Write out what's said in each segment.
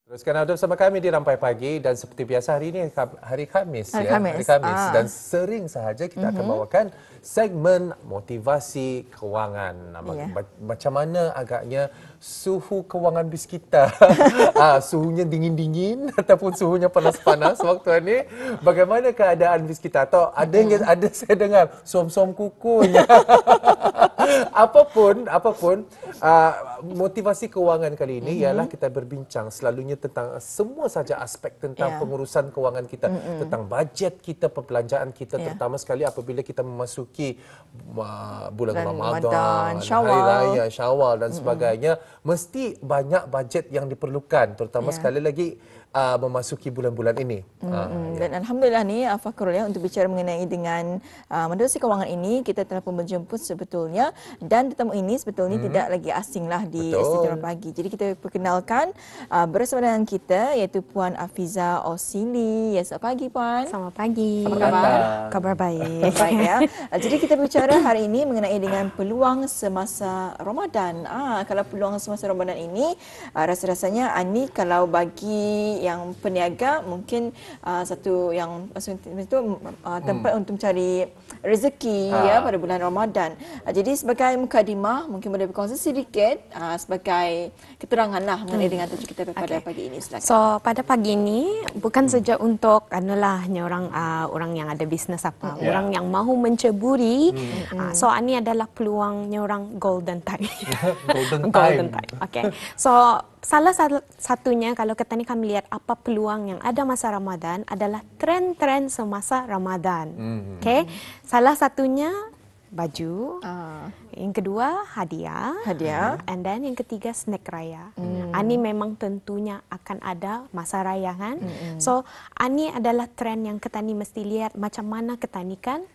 Teruskan anda bersama kami di Rampai Pagi dan seperti biasa hari ini hari Khamis Hari ya. Khamis. Hari Khamis dan sering sahaja kita akan bawakan segmen motivasi kewangan. Macam mana agaknya suhu kewangan bis kita. Suhunya dingin-dingin ataupun suhunya panas-panas waktu ini. Bagaimana keadaan bis kita? Atau ada saya dengar som-som kukunya. apapun motivasi kewangan kali ini ialah kita berbincang selalunya tentang semua saja aspek tentang pengurusan kewangan kita, tentang bajet kita, perbelanjaan kita, terutama sekali apabila kita memasuki bulan Ramadan, hari raya Syawal dan sebagainya, mesti banyak bajet yang diperlukan, terutama sekali lagi memasuki bulan-bulan ini. Dan Alhamdulillah ni Fakrul ya, untuk bicara mengenai dengan motivasi kewangan ini, kita telah pun menjemput sebetulnya, dan tetamu ini sebetulnya tidak lagi asing lah di ST Pagi. Jadi kita perkenalkan bersama dengan kita iaitu Puan Afiza Osili. Ya, selamat pagi Puan. Selamat pagi. Apa khabar? Kabar baik. Baik ya. Jadi kita bicara hari ini mengenai dengan peluang semasa Ramadan. Kalau peluang semasa Ramadan ini rasa-rasanya Ani kalau bagi yang peniaga mungkin satu yang itu tempat untuk mencari rezeki ya pada bulan Ramadan. Jadi sebagai mukadimah mungkin boleh berkongsi sedikit sebagai keterangan lah mengenai dengan tajuk kita pada pagi ini. Silakan. So pada pagi ini bukan saja untuk hanya orang yang ada bisnes orang yang mahu menceburi. So ini adalah peluangnya orang golden time. golden time. Okay. So salah satunya kalau kita ni kami lihat apa peluang yang ada masa Ramadan adalah tren-tren semasa Ramadan. Okay. Salah satunya baju, yang kedua hadiah, and then yang ketiga snack raya. Ini memang tentunya akan ada masa raya kan. So ini adalah tren yang kita ni mesti lihat macam mana kita ni kan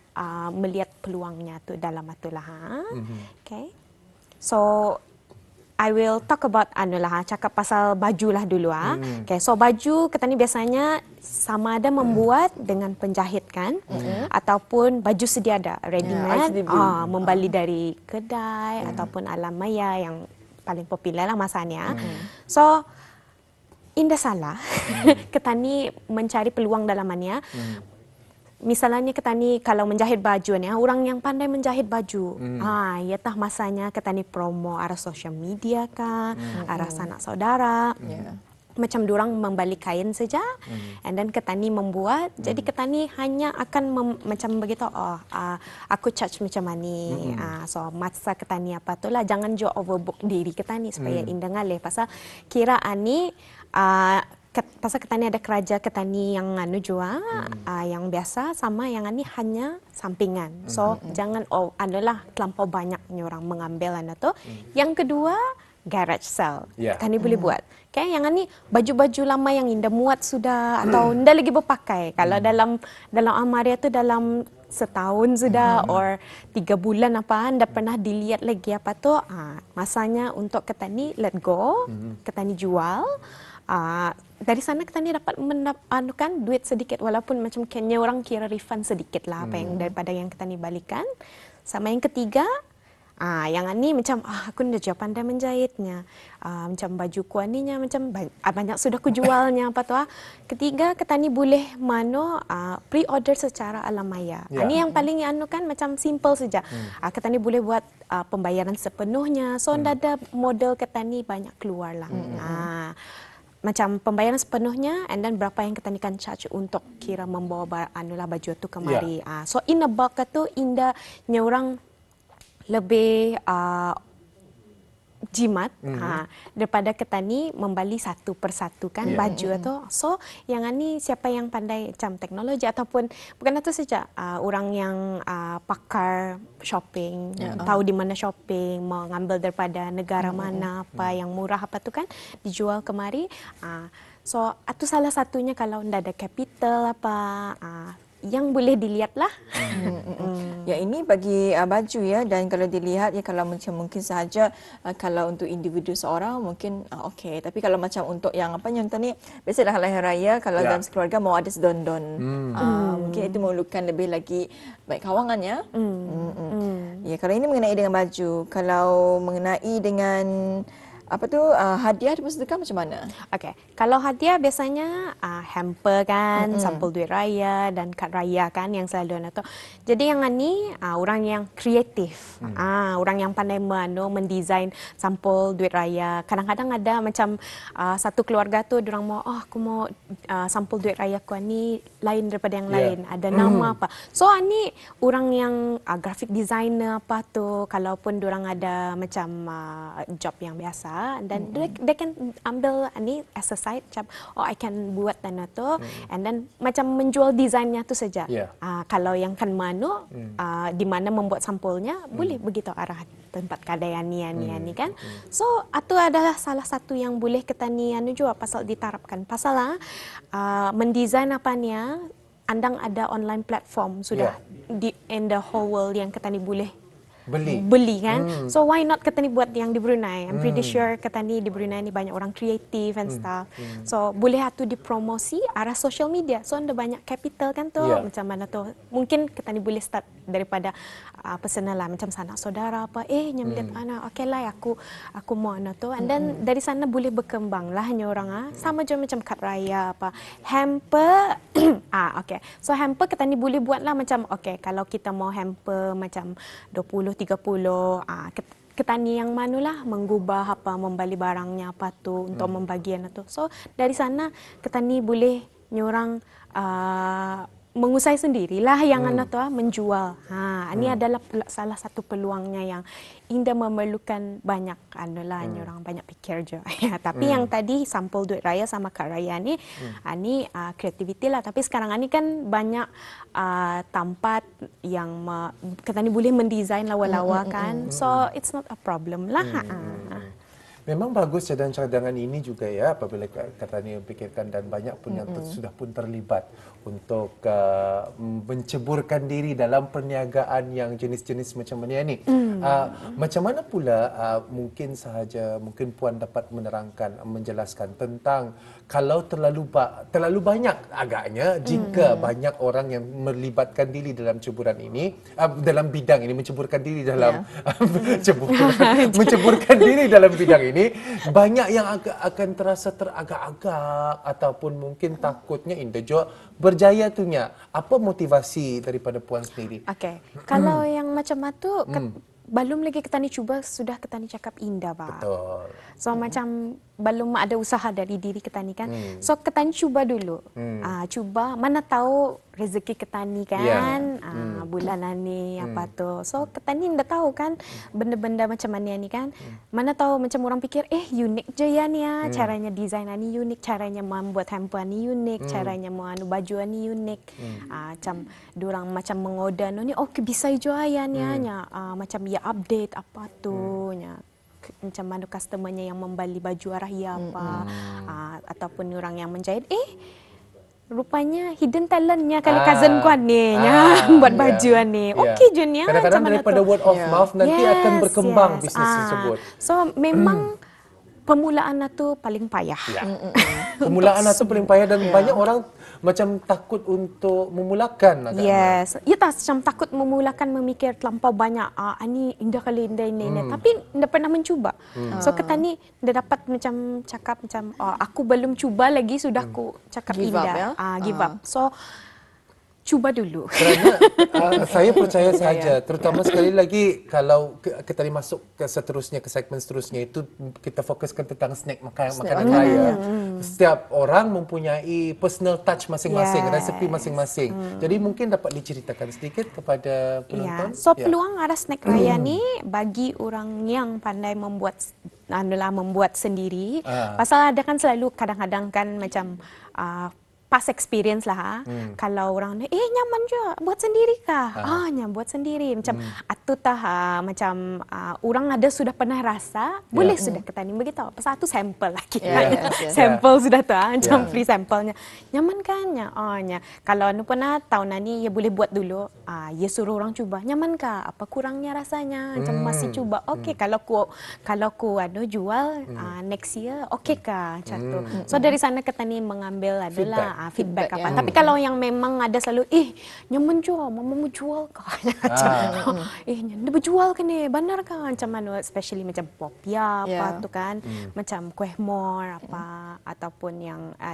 melihat peluangnya tu dalam itulah. Okay. So I will talk about cakap pasal baju lah dulu. Okay, so baju kita ni biasanya sama ada membuat dengan penjahit kan, ataupun baju sedia ada, ready made, membeli dari kedai ataupun alam maya yang paling popular lah masanya. So indah salah kita ni mencari peluang dalamannya. Misalnya kita ni kalau menjahit baju ni, orang yang pandai menjahit baju, ya tah masanya kita ni promo arah sosial media kan, arah sanak saudara. Macam diorang membeli kain saja, and then kita ni membuat. Jadi kita ni hanya akan macam begitu. Aku charge macam ni. So masa kita ni apa tu lah, jangan jo overbook diri kita ni supaya indah ngalih. Pasal kira ani pasal kita ni ada kerja kita ni yang jual, yang biasa sama yang ni hanya sampingan. So jangan adalah terlampau banyaknya orang mengambil tu. Yang kedua garage sale. Kita ni boleh buat. Okay, yang ni baju-baju lama yang indah muat sudah atau indah lagi berpakai. Kalau dalam amaria tu dalam setahun sudah or 3 bulan anda pernah dilihat lagi apa tu, masanya untuk kita ni let go, kita ni jual. Dari sana kita ni dapat menapanukan duit sedikit, walaupun macam kayaknya orang kira refund sedikit lah apa yang daripada yang kita ni balikan. Sama yang ketiga, yang ni macam aku dah jauh pandai menjahitnya, macam baju kuaninya macam banyak sudah aku jualnya apa tu. Ketiga kita ni boleh pre-order secara alam maya. Ini yang paling kan macam simple saja. Kita ni boleh buat pembayaran sepenuhnya. So ada model kita ni banyak keluar lah. Macam pembayaran sepenuhnya, and then berapa yang kita ni kan charge untuk kira membawa baju tu kemari. So in a bulk tu indahnya orang lebih jimat daripada kita ni membeli satu persatu kan baju tu. So yang ni siapa yang pandai macam teknologi ataupun bukan itu saja, orang yang pakar shopping, tahu di mana shopping, mengambil daripada negara mana apa yang murah apa tu kan dijual kemari. So itu salah satunya kalau ndak ada capital apa yang boleh dilihat lah. Ya, ini bagi baju ya, dan kalau dilihat ya kalau macam mungkin sahaja kalau untuk individu seorang mungkin okey, tapi kalau macam untuk yang apa yang tadi biasalah hari raya kalau dalam sekeluarga mau ada sedondon, mungkin itu memerlukan lebih lagi baik kawangan ya. Ya, kalau ini mengenai dengan baju, kalau mengenai dengan Apa tu hadiah dan sedekah macam mana? Okey, kalau hadiah biasanya hamper kan, sampul duit raya dan kad raya kan yang selalu nak tu. Jadi yang ni orang yang kreatif. Orang yang pandai mendesain sampul duit raya. Kadang-kadang ada macam satu keluarga tu orang mau aku mau sampul duit raya aku ni lain daripada yang lain. Ada nama apa. So ni orang yang graphic designer apa tu, kalaupun orang ada macam job yang biasa dan they can ambil ni as a side macam I can buat dan tu and then macam menjual desainnya tu saja. Kalau yang kan mano di mana membuat sampulnya boleh begitu arah tempat kedai ni kan. So itu adalah salah satu yang boleh kita ni juga pasal diterapkan pasal mendesain apa ni andang ada online platform sudah di in the whole world yang kita ni boleh beli kan. So why not kita ni buat yang di Brunei? I'm pretty sure kita ni di Brunei ni banyak orang kreatif and stuff. So boleh tu dipromosi arah social media. So ada banyak capital kan tu. Macam mana tu? Mungkin kita ni boleh start daripada personal lah macam sanak saudara apa nyamlihat anak okay lah aku mau anak tu and then dari sana boleh berkembang lah hanya orang sama je macam kad raya apa hamper okay. So hamper kita ni boleh buat lah macam okay kalau kita mau hamper macam 20 30 ketani yang manulah menggubah apa membeli barangnya apa tu untuk membagian itu. So dari sana ketani boleh nyorang mengusai sendirilah yang anak tu menjual. Ini adalah salah satu peluangnya yang Indah memerlukan banyak orang banyak pikir je. Tapi yang tadi sampul duit raya sama kad raya ni ini kreativiti lah. Tapi sekarang ini kan banyak tempat yang kita ni boleh mendesain lawa-lawa kan. So it's not a problem lah. Memang bagus cadangan-cadangan ini juga ya apabila kata ni pikirkan dan banyak pun yang sudah pun terlibat untuk menceburkan diri dalam perniagaan yang jenis-jenis macam ni. Macam mana pula mungkin Puan dapat menerangkan menjelaskan tentang kalau terlalu banyak agaknya jika banyak orang yang melibatkan diri dalam ceburan ini dalam bidang ini menceburkan diri dalam menceburkan diri dalam bidang ini banyak yang akan terasa teragak-agak ataupun mungkin takutnya Indah berjaya tuhnya. Apa motivasi daripada Puan sendiri? Okey. Kalau yang macam itu belum lagi kita ni cuba sudah kita ni cakap indah Pak. Betul. So macam belum ada usaha dari diri kita ni kan. So kita ni cuba dulu. Cuba mana tahu rezeki kita ni kan. Bulanan ni apa tu. So kita ni dah tahu kan benda-benda macam mana ni kan. Mana tahu macam orang fikir unik je ya ni ya. Caranya desain ni unik, caranya membuat hamper ni unik, caranya menganu baju ni unik. Macam diorang macam mengoda ni bisa je ya ni hanya macam ya update apa tu nya. Macam mana customernya yang membeli baju arah ya apa ataupun orang yang menjahit rupanya hidden talentnya kali cousin kuan ni buat baju ni. Okey je ni kadang-kadang daripada word of mouth nanti akan berkembang bisnes tersebut. So memang permulaan itu paling payah. Permulaan itu paling payah dan banyak orang macam takut untuk memulakan agaknya. Yes. Ya tak macam takut memulakan memikir terlampau banyak ini indah kali indah ini tapi tidak pernah mencuba. So kita ni dah dapat macam cakap macam aku belum cuba lagi sudah aku cakap give indah. Give up. So cuba dulu. Kerana saya percaya saja, terutama sekali lagi kalau kita masuk ke seterusnya, ke segmen seterusnya itu kita fokuskan tentang makanan raya. Setiap orang mempunyai personal touch masing-masing, resepi masing-masing. Jadi mungkin dapat diceritakan sedikit kepada penonton. So peluang arah snack raya ni bagi orang yang pandai membuat sendiri. Pasal ada kan selalu kadang-kadang kan macam past experience lah. Kalau orang ni nyaman je buat sendiri kah? Buat sendiri macam macam orang ada sudah pernah rasa boleh sudah kita ni begitu. Pasal tu sampel lagi. Sampel sudah tu macam free sampelnya. Nyaman kan nya. Kalau anu pernah tahun ni ya boleh buat dulu. Ya suruh orang cuba. Nyaman kah? Apa kurangnya rasanya? Macam masih cuba. Okey kalau ku jual next year okey kah? Macam tu. So dari sana kita ni mengambil adalah feedback apa. ya. Tapi kalau yang memang ada selalu, nyaman jual, mama mau jual kah? Dia berjual kan ni, benar kan? Macam mana, especially macam popia apa tu kan, macam kuih mor apa, ataupun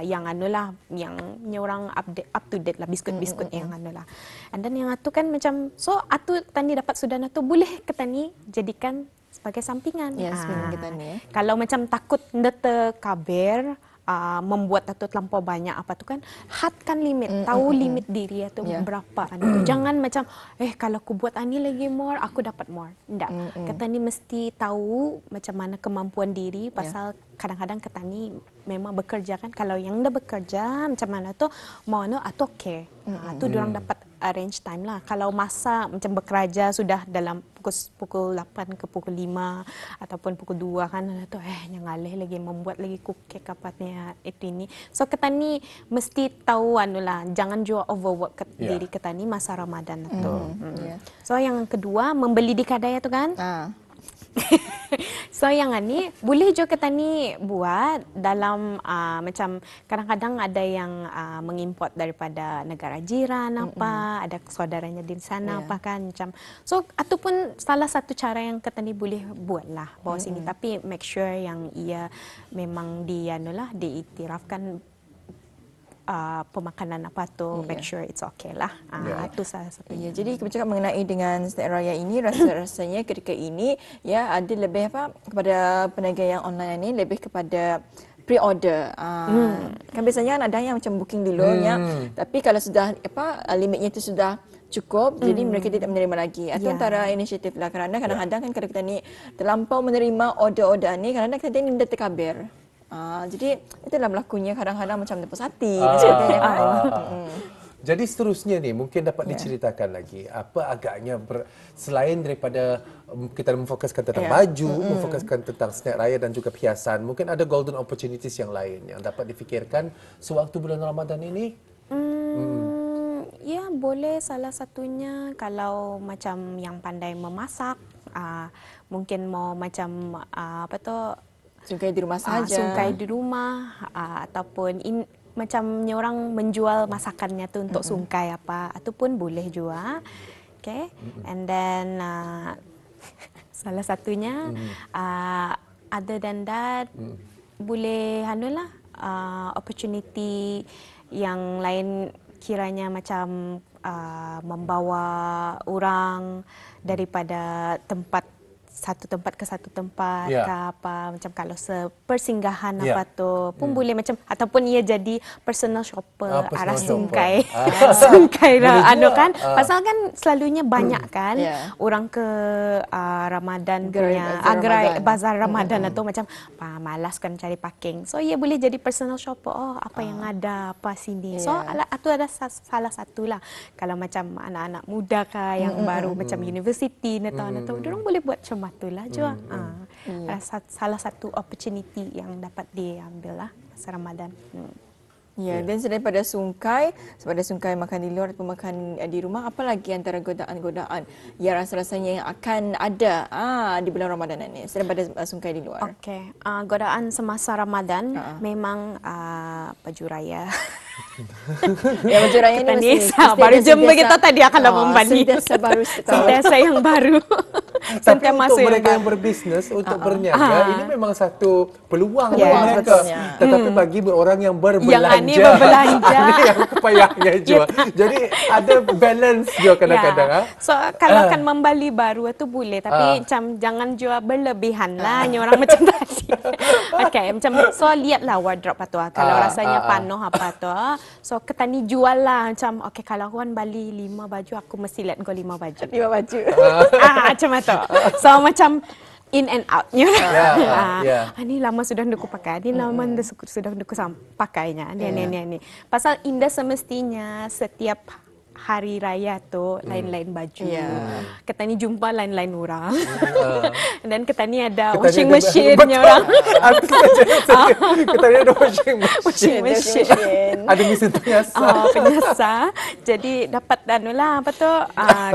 yang anulah, yang orang update up to date lah, biskut-biskut yang anulah. And then yang atu kan macam, so atu tani dapat sudah atu boleh ke tani jadikan sebagai sampingan. Sampingan ke tani. Kalau macam takut ndete kaber, membuat atau terlampau banyak apa tu kan, hadkan limit, tahu limit diri atau berapa. Jangan macam kalau aku buat ani lagi more, aku dapat more. Tidak. Ketani mesti tahu macam mana kemampuan diri, pasal kadang-kadang ketani memang bekerja kan. Kalau yang dah bekerja macam mana tu mau atau okey. Tu diorang dapat arrange time lah. Kalau masa macam bekerja sudah dalam pukul 8 ke pukul 5 ataupun pukul 2 kan, tu nyangalih lagi membuat lagi cupcake apanya itu ini. So ketani mesti tahu anulah, jangan jual overwork diri ketani masa Ramadan tu. So yang kedua, membeli di kedai tu kan. So yang ni boleh juga ketani buat dalam macam kadang-kadang ada yang mengimport daripada negara jiran apa, ada saudaranya di sana apa kan macam. So ataupun salah satu cara yang ketani boleh buat lah bawa sini, tapi make sure yang ia memang diiktirafkan pemakanan apa tu, make sure it's okay lah. Itu salah satu. Jadi bercakap mengenai dengan snack raya ini, rasanya ketika ini ada lebih kepada peniaga yang online ini lebih kepada pre-order. Kan biasanya kan ada yang macam booking dulu tapi kalau sudah limitnya itu sudah cukup, jadi mereka tidak menerima lagi. Itu antara inisiatif lah, kerana kadang-kadang kan kalau kita ni terlampau menerima order-order ni, kadang-kadang kita ni dah terkabir. Jadi itulah berlakunya kadang-kadang macam lepas hati dan sebagainya kan. Jadi seterusnya ni mungkin dapat diceritakan lagi apa agaknya selain daripada kita memfokuskan tentang baju, memfokuskan tentang snack raya dan juga hiasan, mungkin ada golden opportunities yang lain yang dapat difikirkan sewaktu bulan Ramadan ini? Ya, boleh salah satunya kalau macam yang pandai memasak, mungkin mau macam sungkai di rumah saja. Sungkai di rumah ataupun macam orang menjual masakannya tu untuk sungkai apa, ataupun boleh juga. Okay. And then salah satunya other than that boleh opportunity yang lain, kiranya macam membawa orang daripada satu tempat ke satu tempat ke apa, macam kalau persinggahan apa tu pun boleh macam, ataupun ia jadi personal shopper arah sungkai. Sungkai lah kan, pasal kan selalunya banyak kan orang ke Ramadan punya bazar Ramadan atau macam malas kan cari parking, so ia boleh jadi personal shopper. Apa yang ada apa sini, so itu ada salah satu lah. Kalau macam anak-anak muda kah yang baru macam universiti atau orang boleh buat macam itulah juga. Salah satu opportunity yang dapat diambil lah masa Ramadan. Dan selain daripada sungkai makan di luar ataupun makan di rumah, apa lagi antara godaan-godaan yang rasa-rasanya yang akan ada di bulan Ramadan ini selain daripada sungkai di luar? Okey, godaan semasa Ramadan memang baju raya. Baju raya ini mesti baru jumpa kita tadi akan membani. Sentiasa yang baru. Tapi untuk mereka yang berbisnes, untuk berniaga, ini memang satu peluang bagi mereka. Tetapi bagi orang yang berbelanja, yang kepayahnya juga. Jadi ada balance juga kadang-kadang. So kalau akan membeli baru itu boleh, tapi macam jangan jual berlebihan lah, orang macam tadi. Okay, macam so lihatlah wardrobe tu. Kalau rasanya penuh apa tu, so ketani jual lah macam kalau aku kan beli 5 baju, aku mesti let go 5 baju. 5 baju. Macam tu. So macam in and out-nya. Ini lama sudah aku pakai, ini lama sudah aku pakainya. Ini. Pasal indah semestinya setiap hari raya tu lain-lain baju. Kita ni jumpa lain-lain orang. Dan kita ni ada washing machine-nya orang. Kita ni ada washing machine. Ada mesin penyasa. Jadi dapat lah apa tu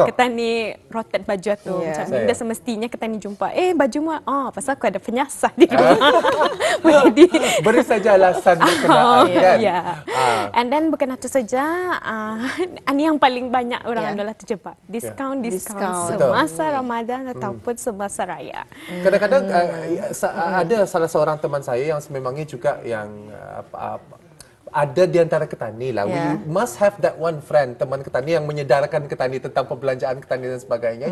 kita ni rotate baju tu. Macam dah semestinya kita ni jumpa baju mu pasal aku ada penyasa di rumah. Jadi beri saja alasan berkenaan kan. And then bukan itu saja, ini yang paling banyak orang adalah terjebak. Diskaun semasa Ramadan ataupun semasa raya. Kadang-kadang ada salah seorang teman saya yang sememangnya juga yang ada di antara ketani lah. We must have that one friend, teman ketani yang menyedarkan ketani tentang perbelanjaan ketani dan sebagainya.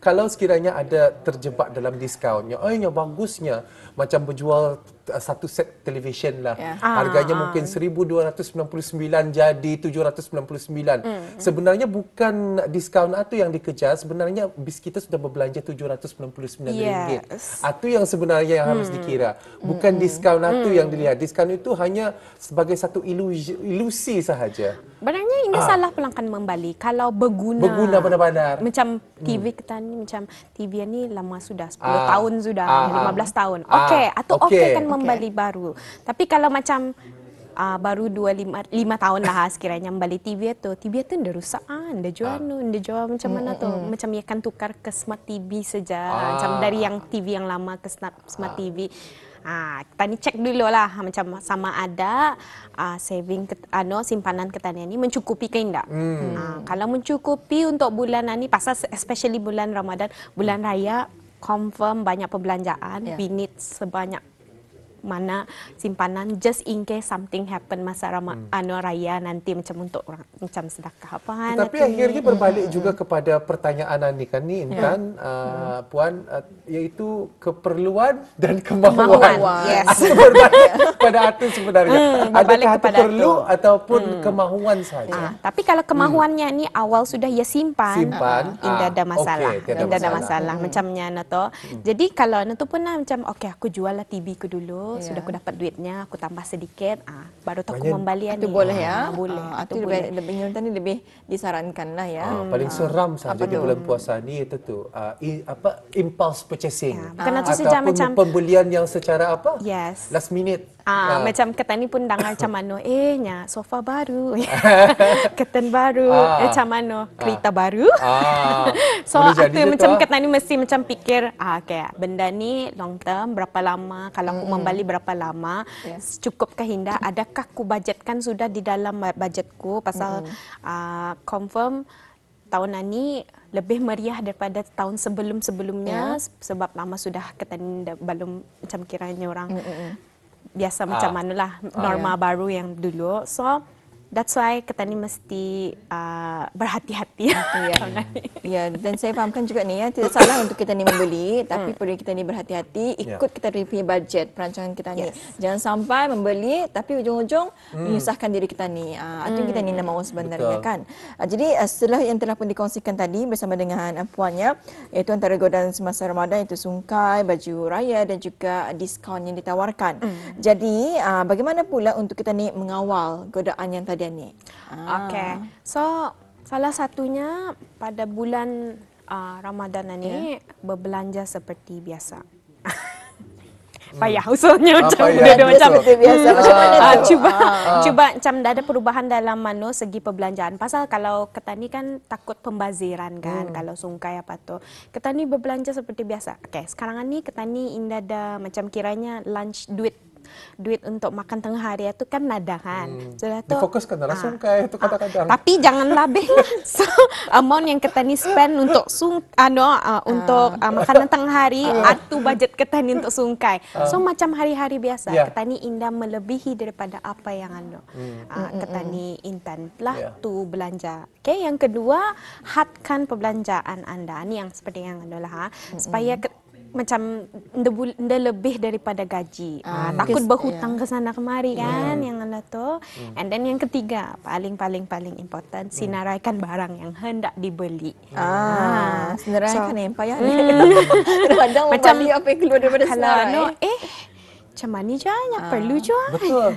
Kalau sekiranya ada terjebak dalam diskaunnya, bagusnya macam berjual satu set televisyen lah. Harganya mungkin 1,299 jadi 799. Sebenarnya bukan diskaun itu yang dikejar, sebenarnya kita sudah berbelanja 799 ringgit. Itu yang sebenarnya yang harus dikira. Bukan diskaun itu yang dilihat. Diskaun itu hanya sebagai satu ilusi sahaja. Sebenarnya ini salah pelanggan membeli. Kalau berguna benar-benar. Macam TV kita ni, macam TV ni lama sudah, 10 tahun sudah, 15 tahun. Okey, atau kan membeli baru. Tapi kalau macam baru 5 tahun lah sekiranya membeli TV tu dah rusak dah jual macam mana tu, macam ia akan tukar ke smart TV saja, macam dari yang TV yang lama ke smart TV. Kita ni cek dulu lah macam sama ada saving simpanan ketanian ni mencukupi ke tidak. Kalau mencukupi untuk bulan ni, pasal especially bulan Ramadan, bulan raya, confirm banyak perbelanjaan, we need sebanyak mana simpanan just in case something happen masa raya nanti, macam untuk macam sedekah apa. Tapi akhirnya berbalik juga kepada pertanyaan Ani kan ni, Intan, Puan, iaitu keperluan dan kemahuan. Berbalik pada itu sebenarnya. Adakah itu perlu ataupun kemahuan saja? Tapi kalau kemahuannya ni awal sudah ia simpan, tidak ada masalah. Tidak ada masalah macamnya nato. Jadi kalau nato pun macam aku jual lah TV ku dulu. Sudah aku dapat duitnya, aku tambah sedikit, baru aku membeli itu boleh ya. Boleh. Itu lebih disarankan lah ya. Paling seram saja di bulan puasa ni itu tu impulse purchasing. Bukan itu saja macam pembelian yang secara last minute. Macam ketani pun dangar macam mana, sofa baru, curtain baru, macam mana, kereta baru. So aku macam ketani mesti macam fikir, kayak benda ni long term berapa lama, kalau aku membeli berapa lama, cukupkah hinda, adakah aku budgetkan sudah di dalam budgetku, pasal confirm tahun ini lebih meriah daripada tahun sebelum-sebelumnya, sebab lama sudah ketani belum macam kiranya orang biasa macam manalah norma baru yang dulu. So that's why kita ni mesti berhati-hati. Dan saya fahamkan juga ni tidak salah untuk kita ni membeli, tapi perlu kita ni berhati-hati, ikut kita punya budget perancangan kita ni. Jangan sampai membeli tapi ujung-ujung menyusahkan diri kita ni. Itu kita ni nak mahu sebenarnya kan. Jadi setelah yang telah pun dikongsikan tadi bersama dengan puannya, iaitu antara godaan semasa Ramadan, iaitu sungkai, baju raya dan juga diskaun yang ditawarkan. Jadi bagaimana pula untuk kita ni mengawal godaan yang tadi ni? Okay, so salah satunya pada bulan Ramadan ini berbelanja seperti biasa. Payah usulnya macam seperti biasa. Macam mana tu? Cuba macam ada perubahan dalam segi perbelanjaan. Pasal kalau ketani kan takut pembaziran kan, kalau sungkai apa tu. Ketani berbelanja seperti biasa. Okay, sekarang ni ketani indah ada macam kiranya lunch duit untuk makan tengah hari itu kan nada kan. Sudah tu difokuskan dalam sungkai itu kadang-kadang. Tapi jangan lebih lah. So amount yang ketani spend untuk untuk makanan tengah hari, itu budget ketani untuk sungkai. So macam hari-hari biasa, ketani indah melebihi daripada apa yang ketani intent lah tu belanja. Okay, yang kedua, hadkan perbelanjaan anda. Ni yang seperti yang adalah supaya macam anda lebih daripada gaji. Takut berhutang ke sana kemari kan, yang anda tu. And then yang ketiga, paling important, sinaraikan barang yang hendak dibeli. Sinaraikan yang payah ni. Kadang macam apa yang keluar daripada senarai. macam mana je, yang perlu je. Betul.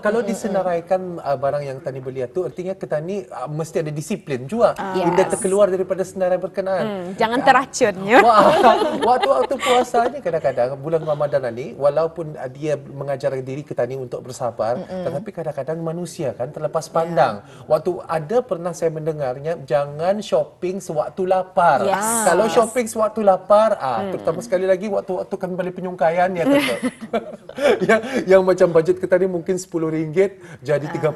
Kalau disenaraikan barang yang Tani beli tu, artinya Tani mesti ada disiplin juga. Tidak terkeluar daripada senarai berkenaan. Jangan teracunnya. Waktu puasa ni kadang-kadang bulan Ramadan ni, walaupun dia mengajar diri Tani untuk bersabar, tetapi kadang-kadang manusia kan terlepas pandang. Waktu ada pernah saya mendengarnya, jangan shopping sewaktu lapar. Kalau shopping sewaktu lapar, terutama sekali lagi waktu kami balik penyungkaian ya yang macam budget kita ni mungkin RM10 jadi 30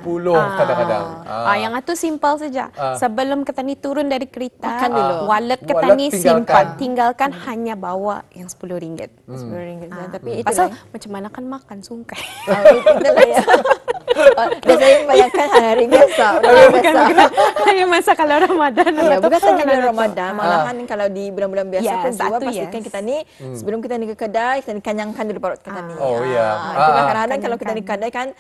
kadang-kadang. Yang itu simple saja. Sebelum kita ni turun dari kereta, makan dulu. Wallet kita ni simpan, tinggalkan hanya bawa yang RM10. RM10. Tapi pasal macam mana kan makan sungkai. Itulah ya. Dan saya membayangkan hari biasa. Bukan hanya masa kalau Ramadan. Ya, bukan saja bulan Ramadan, malahan kalau di bulan-bulan biasa pun juga pastikan kita ni sebelum kita ni ke kedai, kita ni kenyangkan dulu perut kita ni. Oh ya. Itulah kadang-kadang kalau kita ni ke kedai kan,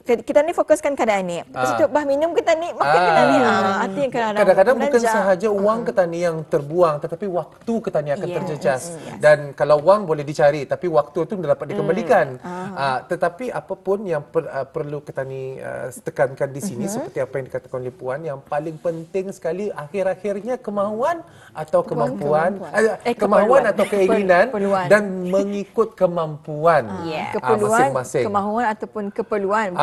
kita ni fokuskan kedai ni. Lepas itu bah minum kita ni, makan kita ni. Artinya kadang-kadang bukan sahaja wang kita ni yang terbuang, tetapi waktu kita ni akan terjejas. Dan kalau wang boleh dicari, tapi waktu tu dapat dikembalikan. Tetapi apapun yang perlu kita ni tekankan di sini, seperti apa yang dikatakan oleh Puan, yang paling penting sekali akhir-akhirnya kemauan atau kemampuan, kemauan atau keinginan dan mengikut kemampuan masing-masing. Kemauan ataupun keperluan.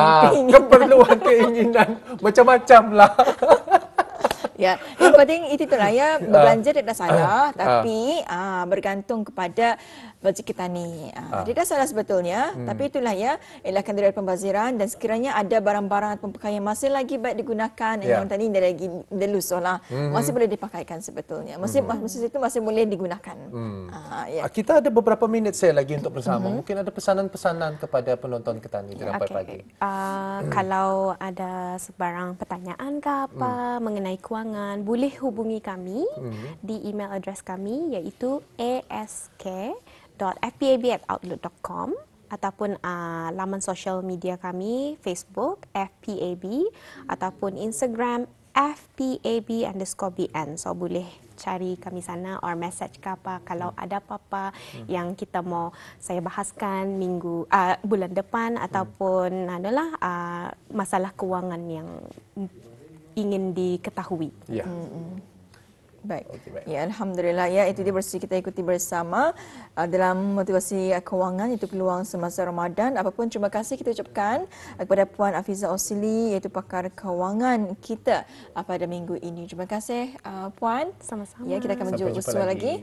Keperluan, keinginan, macam-macam lah. Ya, yang penting itu lah ya, berbelanja tidak salah, tapi bergantung kepada budget kita ni. Tidak salah sebetulnya, tapi itulah ya, elakkan dari pembaziran dan sekiranya ada barang-barang atau pakaian masih lagi baik digunakan, yang tadi dia lagi deluso lah, masih boleh dipakaikan sebetulnya. Masih itu masih boleh digunakan. Kita ada beberapa minit saya lagi untuk bersama. Mungkin ada pesanan-pesanan kepada penonton kita ni di Rampai Pagi. Kalau ada sebarang pertanyaan ke apa mengenai kewangan, boleh hubungi kami di email address kami iaitu ask.fpab@outlook.com ataupun laman sosial media kami Facebook FPAB ataupun Instagram FPAB_BN. So boleh cari kami sana or message ke apa kalau ada apa-apa yang kita mau saya bahaskan bulan depan ataupun adalah masalah kewangan yang ingin diketahui. Ya. Baik. Ya, alhamdulillah ya, itu dia kita ikuti bersama dalam motivasi kewangan, itu peluang semasa Ramadan. Apapun terima kasih kita ucapkan kepada Puan Afiza Osili, iaitu pakar kewangan kita pada minggu ini. Terima kasih Puan. Sama-sama. Ya, kita akan berjumpa lagi.